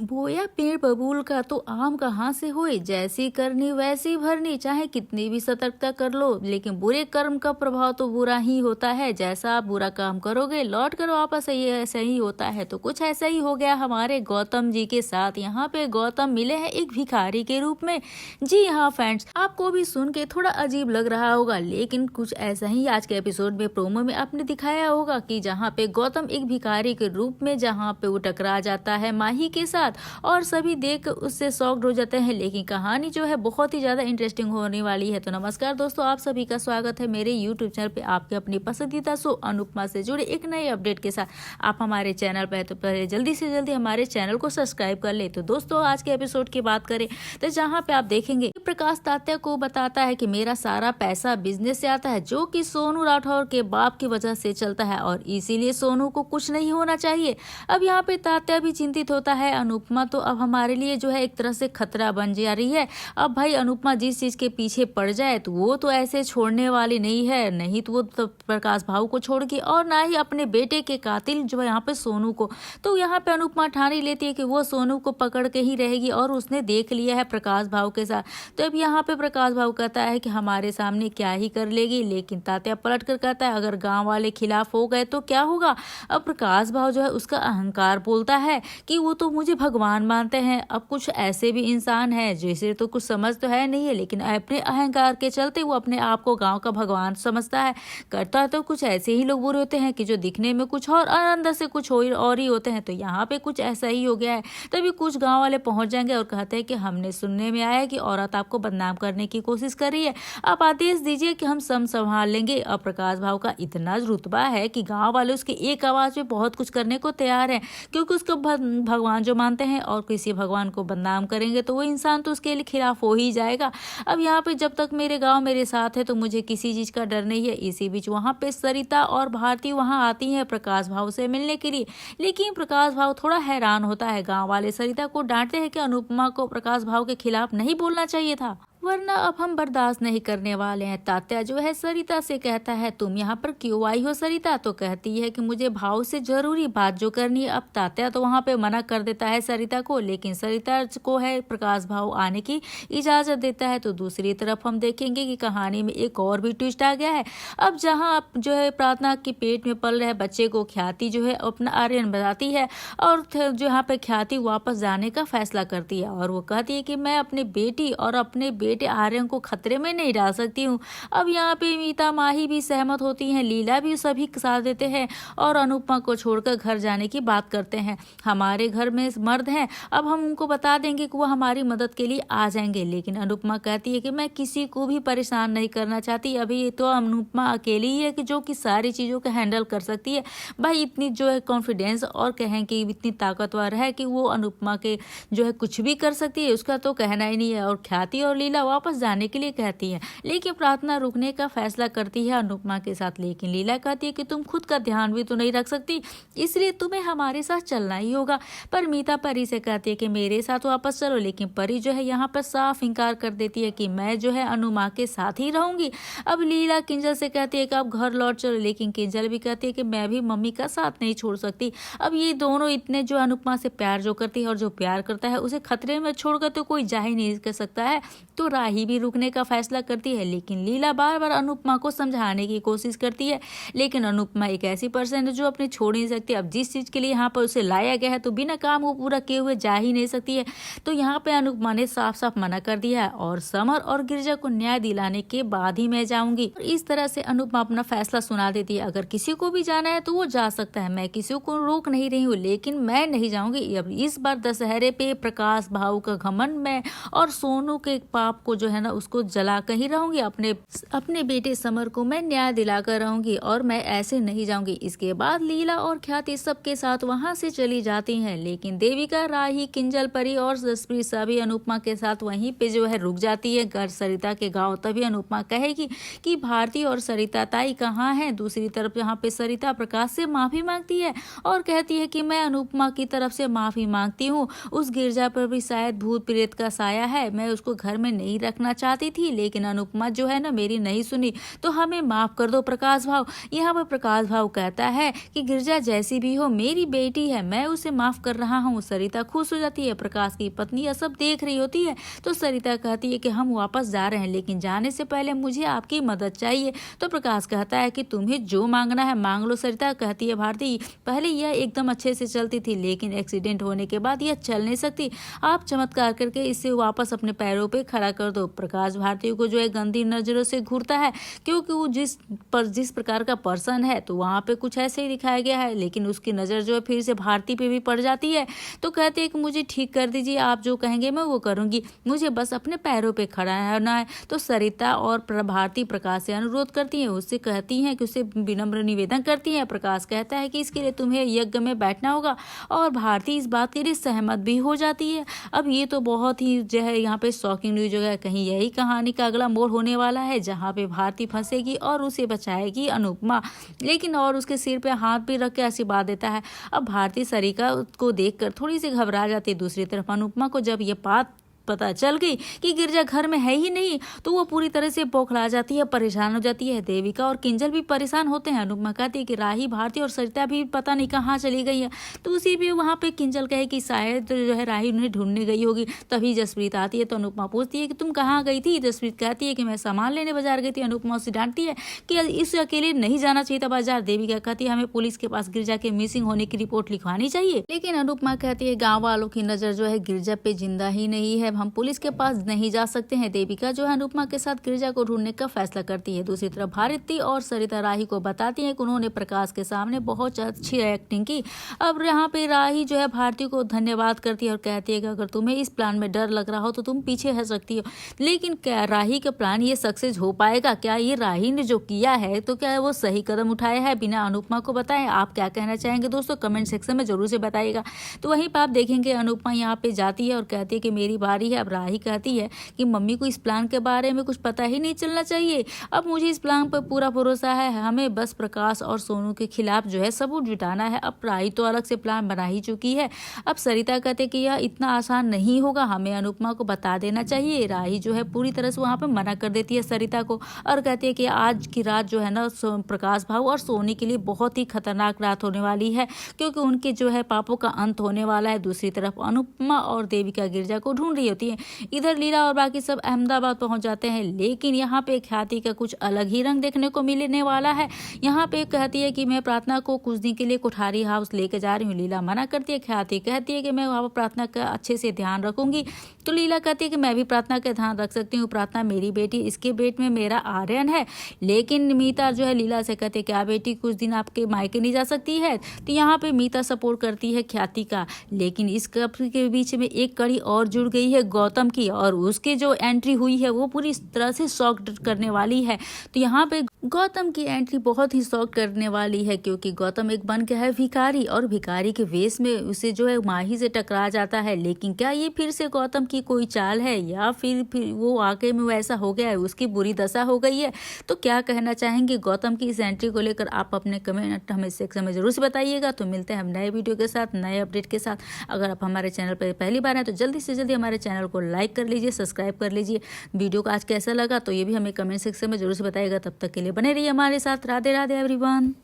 बोया पेड़ बबूल का तो आम कहाँ से होए, जैसी करनी वैसी भरनी। चाहे कितनी भी सतर्कता कर लो, लेकिन बुरे कर्म का प्रभाव तो बुरा ही होता है। जैसा आप बुरा काम करोगे लौट कर वापस ये ऐसा ही होता है। तो कुछ ऐसा ही हो गया हमारे गौतम जी के साथ। यहाँ पे गौतम मिले हैं एक भिखारी के रूप में। जी हाँ फ्रेंड्स, आपको भी सुन के थोड़ा अजीब लग रहा होगा, लेकिन कुछ ऐसा ही आज के एपिसोड में प्रोमो में आपने दिखाया होगा कि जहाँ पे गौतम एक भिखारी के रूप में जहाँ पे वो टकरा जाता है माही के साथ और सभी देख उससे शॉक्ड हो जाते हैं। लेकिन कहानी जो है बहुत ही ज्यादा इंटरेस्टिंग होने वाली है। तो नमस्कार दोस्तों, आप सभी का स्वागत है मेरे यूट्यूब चैनल पे आपके अपनी पसंदीदा शो अनुपमा से जुड़े एक नए अपडेट के साथ। आप हमारे चैनल पर तो पहले जल्दी से जल्दी हमारे चैनल को सब्सक्राइब कर ले। तो दोस्तों आज के एपिसोड की बात करें तो जहाँ पे आप देखेंगे प्रकाश तात्या को बताता है कि मेरा सारा पैसा बिजनेस से आता है, जो कि सोनू राठौर के बाप की वजह से चलता है और इसीलिए सोनू को कुछ नहीं होना चाहिए। अब यहाँ पे तात्या भी चिंतित होता है। अनुपमा तो अब हमारे लिए जो है एक तरह से खतरा बन जा रही है। अब भाई अनुपमा जिस चीज के पीछे पड़ जाए तो वो तो ऐसे छोड़ने वाली नहीं है, नहीं तो वो तो प्रकाश भाऊ को छोड़गी और ना ही अपने बेटे के कातिल जो है यहाँ पे सोनू को। तो यहाँ पे अनुपमा ठान ही लेती है कि वो सोनू को पकड़ के ही रहेगी और उसने देख लिया है प्रकाश भाऊ के साथ। तो अब यहाँ पे प्रकाश भाऊ कहता है कि हमारे सामने क्या ही कर लेगी, लेकिन तात्या पलट कर कहता है अगर गाँव वाले खिलाफ हो गए तो क्या होगा। अब प्रकाश भाऊ जो है उसका अहंकार बोलता है कि वो तो मुझे भगवान मानते हैं। अब कुछ ऐसे भी इंसान हैं जैसे तो कुछ समझ तो है नहीं है, लेकिन अपने अहंकार के चलते वो अपने आप को गांव का भगवान समझता है। करता है तो कुछ ऐसे ही लोग बुरे होते हैं कि जो दिखने में कुछ और अंदर से कुछ और ही होते हैं। तो यहाँ पे कुछ ऐसा ही हो गया है। तभी कुछ गाँव वाले पहुंच जाएंगे और कहते हैं कि हमने सुनने में आया है कि औरत आपको बदनाम करने की कोशिश कर रही है, आप आदेश दीजिए कि हम संभाल लेंगे। अब प्रकाश भाव का इतना रुतबा है कि गाँव वाले उसके एक आवाज में बहुत कुछ करने को तैयार है, क्योंकि उसको भगवान जो मानते हैं और किसी भगवान को बदनाम करेंगे तो वो इंसान तो उसके लिए खिलाफ हो ही जाएगा। अब यहाँ पे जब तक मेरे गांव मेरे साथ है तो मुझे किसी चीज का डर नहीं है। इसी बीच वहाँ पे सरिता और भारती वहाँ आती हैं प्रकाश भाव से मिलने के लिए, लेकिन प्रकाश भाव थोड़ा हैरान होता है। गांव वाले सरिता को डांटते हैं कि अनुपमा को प्रकाश भाव के खिलाफ नहीं बोलना चाहिए था, वरना अब हम बर्दाश्त नहीं करने वाले हैं। तात्या जो है सरिता से कहता है तुम यहाँ पर क्यों आई हो सरिता। तो कहती है कि मुझे भाव से जरूरी बात जो करनी है। अब तात्या तो वहाँ पे मना कर देता है सरिता को, लेकिन सरिता को है प्रकाश भाव आने की इजाजत देता है। तो दूसरी तरफ हम देखेंगे कि कहानी में एक और भी ट्विस्ट आ गया है। अब जहाँ जो है प्रार्थना के पेट में पल रहे बच्चे को ख्याति जो है अपना आर्यन बताती है और जो यहाँ पे ख्याति वापस जाने का फैसला करती है और वो कहती है कि मैं अपनी बेटी और अपने बेटे आर्यन को खतरे में नहीं डाल सकती हूँ। अब यहाँ पे मीता माही भी सहमत होती हैं, लीला भी सभी साथ देते हैं और अनुपमा को छोड़कर घर जाने की बात करते हैं। हमारे घर में मर्द हैं, अब हम उनको बता देंगे कि वो हमारी मदद के लिए आ जाएंगे। लेकिन अनुपमा कहती है कि मैं किसी को भी परेशान नहीं करना चाहती। अभी तो अनुपमा अकेली ही है कि जो कि सारी चीजों को हैंडल कर सकती है। भाई इतनी जो है कॉन्फिडेंस और कहें कि इतनी ताकतवर है कि वो अनुपमा के जो है कुछ भी कर सकती है, उसका तो कहना ही नहीं है। और ख्याति और लीला वापस जाने के लिए कहती है, लेकिन प्रार्थना रुकने का फैसला करती है अनुपमा के साथ। लेकिन लीला कहती है कि तुम खुद का ध्यान भी तो नहीं रख सकती, इसलिए तुम्हें हमारे साथ चलना ही होगा। पर मीता परी से कहती है कि मेरे साथ वापस चलो, लेकिन परी जो है यहाँ पर साफ इंकार कर देती है कि मैं जो है अनुमा के साथ ही रहूंगी। अब लीला किंजल से कहती है कि आप घर लौट चलो, लेकिन किंजल भी कहती है कि मैं भी मम्मी का साथ नहीं छोड़ सकती। अब ये दोनों इतने जो अनुपमा से प्यार जो करती है और जो प्यार करता है उसे खतरे में छोड़कर तो कोई जा ही नहीं कर सकता है। तो राही भी रुकने का फैसला करती है, लेकिन लीला बार बार अनुपमा को समझाने की कोशिश करती है। लेकिन अनुपमा एक ऐसी पर्सन है जो अपने छोड़ नहीं सकती। अब जिस चीज के लिए यहाँ पर उसे लाया गया है तो बिना काम को पूरा किए हुए जा ही नहीं सकती है। तो यहाँ पे अनुपमा ने साफ साफ मना कर दिया है और समर और गिरजा को न्याय दिलाने के बाद ही मैं जाऊंगी। इस तरह से अनुपमा अपना फैसला सुना देती है। अगर किसी को भी जाना है तो वो जा सकता है, मैं किसी को रोक नहीं रही हूँ, लेकिन मैं नहीं जाऊंगी। अब इस बार दशहरे पे प्रकाश भाऊ का घमंड में और सोनू के पाप को जो है ना उसको जला कर ही रहूंगी। अपने बेटे समर को मैं न्याय दिलाकर रहूंगी और मैं ऐसे नहीं जाऊंगी। इसके बाद लीला और ख्याति सबके साथ वहां से चली जाती हैं, लेकिन देविका, राही, किंजल, परी और जसप्रीत सभी अनुपमा के साथ वहीं पे जो है रुक जाती है घर सरिता के गाँव। तभी अनुपमा कहेगी कि भारती और सरिता ताई कहाँ है। दूसरी तरफ यहाँ पे सरिता प्रकाश से माफी मांगती है और कहती है कि मैं अनुपमा की तरफ से माफी मांगती हूँ, उस गिरजा पर भी शायद भूत प्रेत का साया है, मैं उसको घर में नहीं नहीं रखना चाहती थी, लेकिन अनुपमा जो है ना मेरी नहीं सुनी, तो हमें माफ कर दो प्रकाश भाव। यहाँ पर प्रकाश भाव कहता है कि गिरजा जैसी भी हो मेरी बेटी है, मैं उसे माफ कर रहा हूँ। सरिता खुश हो जाती है। प्रकाश की पत्नी यह सब देख रही होती है, तो सरिता कहती है कि हम वापस जा रहे हैं, लेकिन जाने से पहले मुझे आपकी मदद चाहिए। तो प्रकाश कहता है कि तुम्हें जो मांगना है मांग लो। सरिता कहती है भारती, पहले यह एकदम अच्छे से चलती थी, लेकिन एक्सीडेंट होने के बाद यह चल नहीं सकती, आप चमत्कार करके इसे वापस अपने पैरों पे खड़ा कर दो। प्रकाश भारती को जो है गंदी नजरों से घूरता है, क्योंकि वो जिस प्रकार का पर्सन है तो वहाँ पे कुछ ऐसे ही दिखाया गया है, लेकिन उसकी नज़र जो है फिर से भारती पे भी पड़ जाती है। तो कहते हैं कि मुझे ठीक कर दीजिए, आप जो कहेंगे मैं वो करूँगी, मुझे बस अपने पैरों पे खड़ा होना है। तो सरिता और भारती प्रकाश से अनुरोध करती हैं, उससे कहती हैं कि उससे विनम्र निवेदन करती हैं। प्रकाश कहता है कि इसके लिए तुम्हें यज्ञ में बैठना होगा, और भारती इस बात के लिए सहमत भी हो जाती है। अब ये तो बहुत ही जो है यहाँ पे शॉकिंग न्यूज हो गया, कहीं यही कहानी का अगला मोड़ होने वाला है, जहाँ पे भारती फंसेगी और उसे बचाएगी अनुपमा, लेकिन और उसके सिर पे हाथ भी रख के आशीर्वाद देता है। अब भारती सरिता को देखकर थोड़ी सी घबरा जाती है। दूसरी तरफ अनुपमा को जब ये बात पता चल गई कि गिरजा घर में है ही नहीं, तो वो पूरी तरह से बौखला जाती है, परेशान हो जाती है। देविका और किंजल भी परेशान होते हैं। अनुपमा कहती है कि राही, भारती और सरिता भी पता नहीं कहाँ चली गई है। तो उसी भी वहाँ पे किंजल कहे कि शायद जो है राही उन्हें ढूंढने गई होगी। तभी जसप्रीत आती है, तो अनुपमा पूछती है कि तुम कहाँ गई थी। जसप्रीत कहती है कि मैं सामान लेने बाजार गई थी। अनुपमा उसे डांटती है कि इसे अकेले नहीं जाना चाहिए था बाजार। देविका कहती है हमें पुलिस के पास गिरजा के मिसिंग होने की रिपोर्ट लिखवानी चाहिए, लेकिन अनुपमा कहती है गाँव वालों की नजर जो है गिरजा पे जिंदा ही नहीं है, हम पुलिस के पास नहीं जा सकते हैं। देविका जो है अनुपमा के साथ गिरजा को ढूंढने का फैसला करती है। दूसरी तरफ भारती और सरिता राही को बताती हैं कि उन्होंने प्रकाश के सामने बहुत अच्छी एक्टिंग की। अब यहाँ पे राही जो है भारती को धन्यवाद करती है और कहती है कि अगर तुम्हें इस प्लान में डर लग रहा हो तो तुम पीछे हट सकती हो, लेकिन क्या राही का प्लान ये सक्सेस हो पाएगा? क्या ये राही ने जो किया है तो क्या वो सही कदम उठाया है बिना अनुपमा को बताए? आप क्या कहना चाहेंगे दोस्तों, कमेंट सेक्शन में जरूर से बताइएगा। तो वहीं पर आप देखेंगे अनुपमा यहाँ पे जाती है और कहती है कि मेरी बारी है। अब राही कहती है कि मम्मी को इस प्लान के बारे में कुछ पता ही नहीं चलना चाहिए, अब मुझे इस प्लान पर पूरा भरोसा है, हमें बस प्रकाश और सोनू के खिलाफ जो है सबूत जुटाना है। अब राही तो अलग से प्लान बना ही चुकी है। अब सरिता कहते कि यह इतना आसान नहीं होगा, हमें अनुपमा को बता देना चाहिए। राही जो है पूरी तरह से वहां पर मना कर देती है सरिता को और कहती है कि आज की रात जो है ना प्रकाश भाव और सोनी के लिए बहुत ही खतरनाक रात होने वाली है, क्योंकि उनके जो है पापों का अंत होने वाला है। दूसरी तरफ अनुपमा और देविका गिरजा को ढूंढ रही होती है। इधर लीला और बाकी सब अहमदाबाद पहुंच जाते हैं, लेकिन यहाँ पे ख्याति का कुछ अलग ही रंग देखने को मिलने वाला है। यहाँ पे कहती है कि मैं प्रार्थना को कुछ दिन के लिए कोठारी हाउस लेके जा रही हूँ। लीला मना करती है। ख्याति कहती है कि मैं वहाँ प्रार्थना का अच्छे से ध्यान रखूंगी। तो लीला कहती है कि मैं भी प्रार्थना का ध्यान रख सकती हूँ, प्रार्थना मेरी बेटी, इसके पेट में मेरा आर्यन है। लेकिन मीता जो है लीला से कहती है क्या बेटी कुछ दिन आपके मायके नहीं जा सकती है? तो यहाँ पे मीता सपोर्ट करती है ख्याति का, लेकिन इस कपल के बीच में एक कड़ी और जुड़ गई है गौतम की, और उसके जो एंट्री हुई है वो पूरी तरह से शॉक करने वाली है। तो यहाँ पे गौतम की एंट्री बहुत ही शॉक करने वाली है, क्योंकि गौतम एक बन गया है भिखारी, और भिखारी के वेश में उसे जो है माही से टकरा जाता है। लेकिन क्या ये फिर से गौतम की कोई चाल है, या फिर वो वाकई में वैसा हो गया है, उसकी बुरी दशा हो गई है? तो क्या कहना चाहेंगे गौतम की इस एंट्री को लेकर? आप अपने कमेंट हमें सेक्शन में जरूर से बताइएगा। तो मिलते हैं हम नए वीडियो के साथ, नए अपडेट के साथ। अगर आप हमारे चैनल पर पहली बार हैं तो जल्दी से जल्दी हमारे चैनल को लाइक कर लीजिए, सब्सक्राइब कर लीजिए। वीडियो को आज कैसा लगा तो ये भी हमें कमेंट सेक्शन में जरूर से बताइएगा। तब तक के लिए बने रहिए हमारे साथ। राधे राधे एवरीवन।